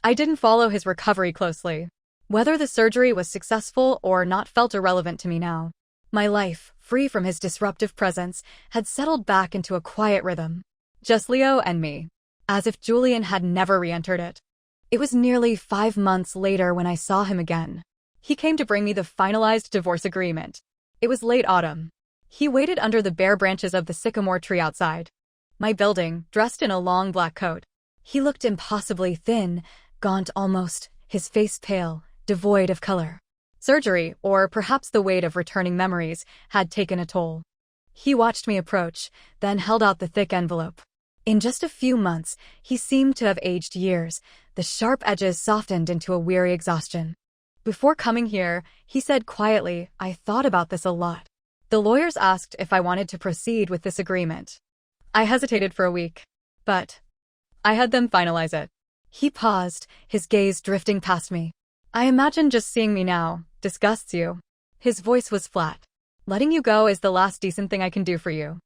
I didn't follow his recovery closely. Whether the surgery was successful or not felt irrelevant to me now. My life, free from his disruptive presence, had settled back into a quiet rhythm. Just Leo and me. As if Julian had never re-entered it. It was nearly 5 months later when I saw him again. He came to bring me the finalized divorce agreement. It was late autumn. He waited under the bare branches of the sycamore tree outside my building, dressed in a long black coat. He looked impossibly thin, gaunt almost, his face pale, devoid of color. Surgery, or perhaps the weight of returning memories, had taken a toll. He watched me approach, then held out the thick envelope. In just a few months, he seemed to have aged years, the sharp edges softened into a weary exhaustion. Before coming here, he said quietly, I thought about this a lot. The lawyers asked if I wanted to proceed with this agreement. I hesitated for a week, but I had them finalize it. He paused, his gaze drifting past me. I imagine just seeing me now disgusts you. His voice was flat. Letting you go is the last decent thing I can do for you.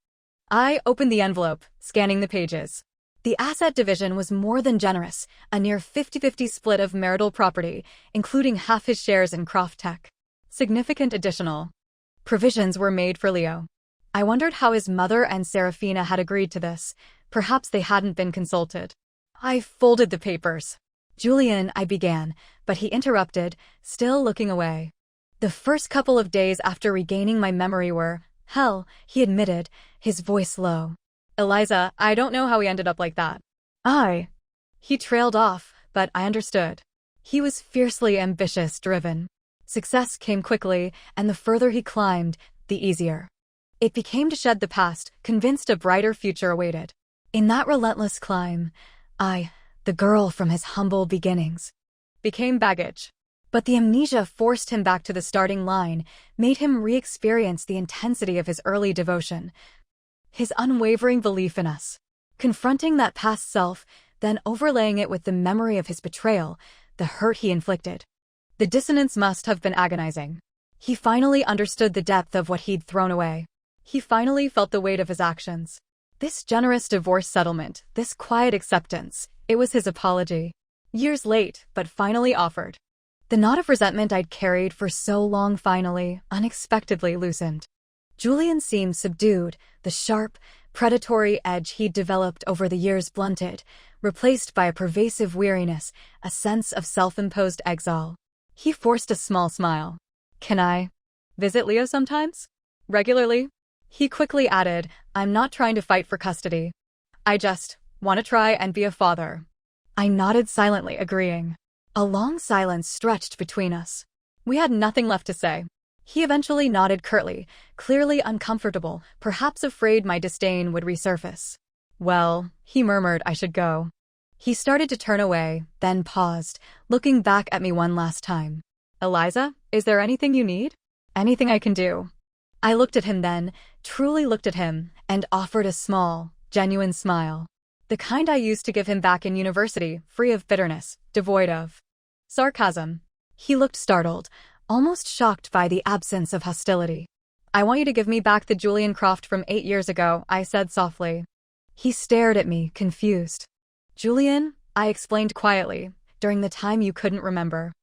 I opened the envelope, scanning the pages. The asset division was more than generous, a near 50-50 split of marital property, including half his shares in Croft Tech. Significant additional provisions were made for Leo. I wondered how his mother and Serafina had agreed to this. Perhaps they hadn't been consulted. I folded the papers. Julian, I began, but he interrupted, still looking away. The first couple of days after regaining my memory were hell, he admitted, his voice low. Eliza, I don't know how we ended up like that. He trailed off, but I understood. He was fiercely ambitious, driven. Success came quickly, and the further he climbed, the easier. It became to shed the past, convinced a brighter future awaited. In that relentless climb, the girl from his humble beginnings, became baggage. But the amnesia forced him back to the starting line, made him re-experience the intensity of his early devotion, his unwavering belief in us. Confronting that past self, then overlaying it with the memory of his betrayal, the hurt he inflicted. The dissonance must have been agonizing. He finally understood the depth of what he'd thrown away. He finally felt the weight of his actions. This generous divorce settlement, this quiet acceptance, it was his apology. Years late, but finally offered. The knot of resentment I'd carried for so long finally, unexpectedly loosened. Julian seemed subdued, the sharp, predatory edge he'd developed over the years blunted, replaced by a pervasive weariness, a sense of self-imposed exile. He forced a small smile. Can I visit Leo sometimes? Regularly? He quickly added, I'm not trying to fight for custody. I just want to try and be a father. I nodded silently, agreeing. A long silence stretched between us. We had nothing left to say. He eventually nodded curtly, clearly uncomfortable, perhaps afraid my disdain would resurface. Well, he murmured I should go. He started to turn away, then paused, looking back at me one last time. Eliza, is there anything you need? Anything I can do? I looked at him then, truly looked at him, and offered a small, genuine smile. The kind I used to give him back in university, free of bitterness, devoid of sarcasm. He looked startled, almost shocked by the absence of hostility. I want you to give me back the Julian Croft from 8 years ago, I said softly. He stared at me, confused. Julian, I explained quietly, during the time you couldn't remember.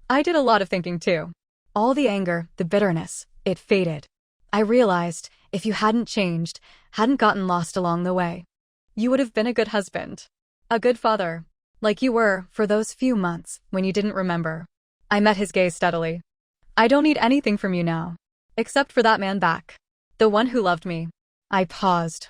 I did a lot of thinking too. All the anger, the bitterness, it faded. I realized, if you hadn't changed, hadn't gotten lost along the way, you would have been a good husband. A good father. Like you were, for those few months, when you didn't remember. I met his gaze steadily. I don't need anything from you now. Except for that man back. The one who loved me. I paused,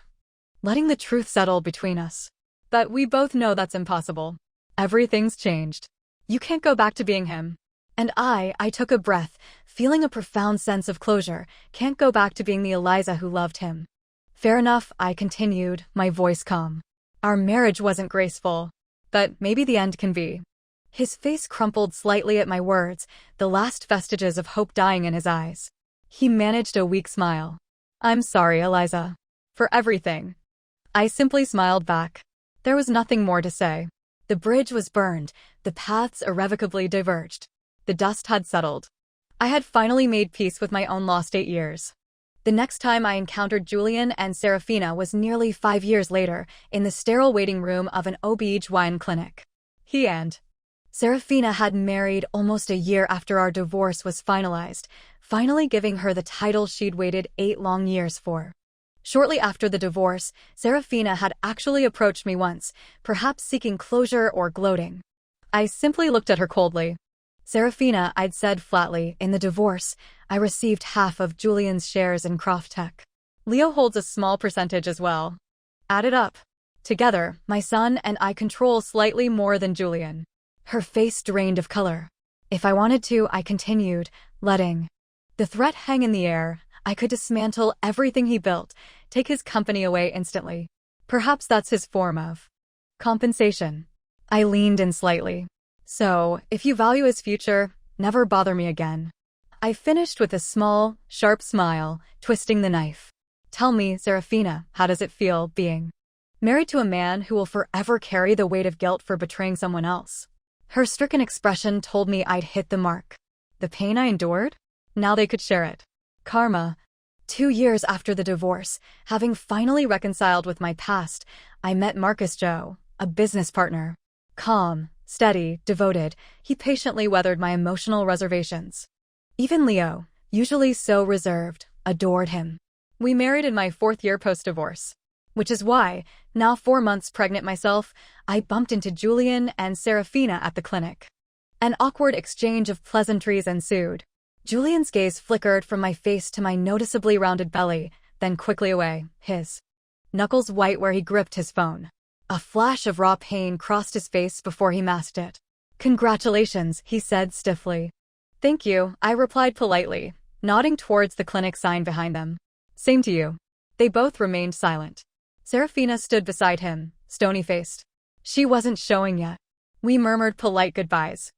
letting the truth settle between us. But we both know that's impossible. Everything's changed. You can't go back to being him. And I took a breath, feeling a profound sense of closure, can't go back to being the Eliza who loved him. Fair enough, I continued, my voice calm. Our marriage wasn't graceful. but maybe the end can be. His face crumpled slightly at my words, the last vestiges of hope dying in his eyes. He managed a weak smile. I'm sorry, Eliza. For everything. I simply smiled back. There was nothing more to say. The bridge was burned, the paths irrevocably diverged. The dust had settled. I had finally made peace with my own lost 8 years. The next time I encountered Julian and Serafina was nearly 5 years later, in the sterile waiting room of an OB/GYN clinic. He and Serafina had married almost a year after our divorce was finalized, finally giving her the title she'd waited 8 long years for. Shortly after the divorce, Serafina had actually approached me once, perhaps seeking closure or gloating. I simply looked at her coldly. Serafina, I'd said flatly, in the divorce, I received half of Julian's shares in Croft Tech. Leo holds a small percentage as well. Add it up. Together, my son and I control slightly more than Julian. Her face drained of color. If I wanted to, I continued, letting the threat hang in the air. I could dismantle everything he built, take his company away instantly. Perhaps that's his form of compensation. I leaned in slightly. So, if you value his future, never bother me again. I finished with a small, sharp smile, twisting the knife. Tell me, Serafina, how does it feel being married to a man who will forever carry the weight of guilt for betraying someone else? Her stricken expression told me I'd hit the mark. The pain I endured? Now they could share it. Karma. 2 years after the divorce, having finally reconciled with my past, I met Marcus Joe, a business partner. Calm, steady, devoted, he patiently weathered my emotional reservations. Even Leo, usually so reserved, adored him. We married in my 4th year post-divorce. Which is why, now 4 months pregnant myself, I bumped into Julian and Serafina at the clinic. An awkward exchange of pleasantries ensued. Julian's gaze flickered from my face to my noticeably rounded belly, then quickly away, his knuckles white where he gripped his phone. A flash of raw pain crossed his face before he masked it. Congratulations, he said stiffly. Thank you, I replied politely, nodding towards the clinic sign behind them. Same to you. They both remained silent. Serafina stood beside him, stony-faced. She wasn't showing yet. We murmured polite goodbyes.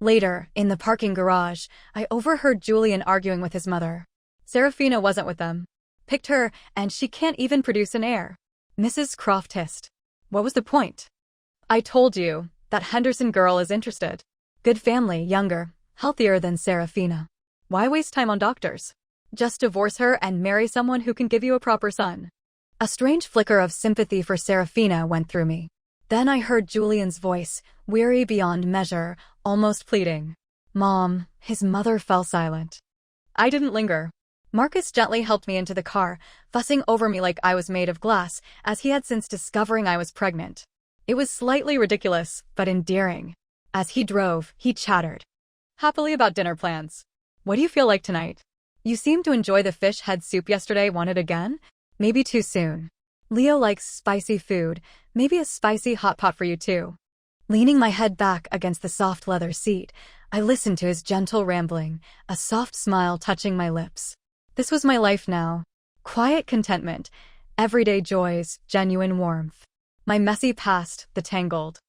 Later, in the parking garage, I overheard Julian arguing with his mother. Serafina wasn't with them. Picked her, and she can't even produce an heir. Mrs. Croft hissed. What was the point? I told you, that Henderson girl is interested. Good family, younger, healthier than Serafina. Why waste time on doctors? Just divorce her and marry someone who can give you a proper son. A strange flicker of sympathy for Serafina went through me. Then I heard Julian's voice, weary beyond measure, almost pleading. Mom, his mother fell silent. I didn't linger. Marcus gently helped me into the car, fussing over me like I was made of glass, as he had since discovering I was pregnant. It was slightly ridiculous, but endearing. As he drove, he chattered happily about dinner plans. What do you feel like tonight? You seemed to enjoy the fish head soup yesterday. Want it again? Maybe too soon. Leo likes spicy food, maybe a spicy hot pot for you too. Leaning my head back against the soft leather seat, I listened to his gentle rambling, a soft smile touching my lips. This was my life now. Quiet contentment, everyday joys, genuine warmth. My messy past, the tangled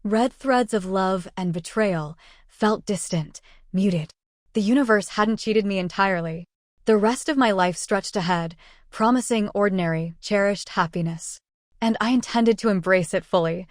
red threads of love and betrayal, felt distant, muted. The universe hadn't cheated me entirely. The rest of my life stretched ahead, promising ordinary, cherished happiness. And I intended to embrace it fully,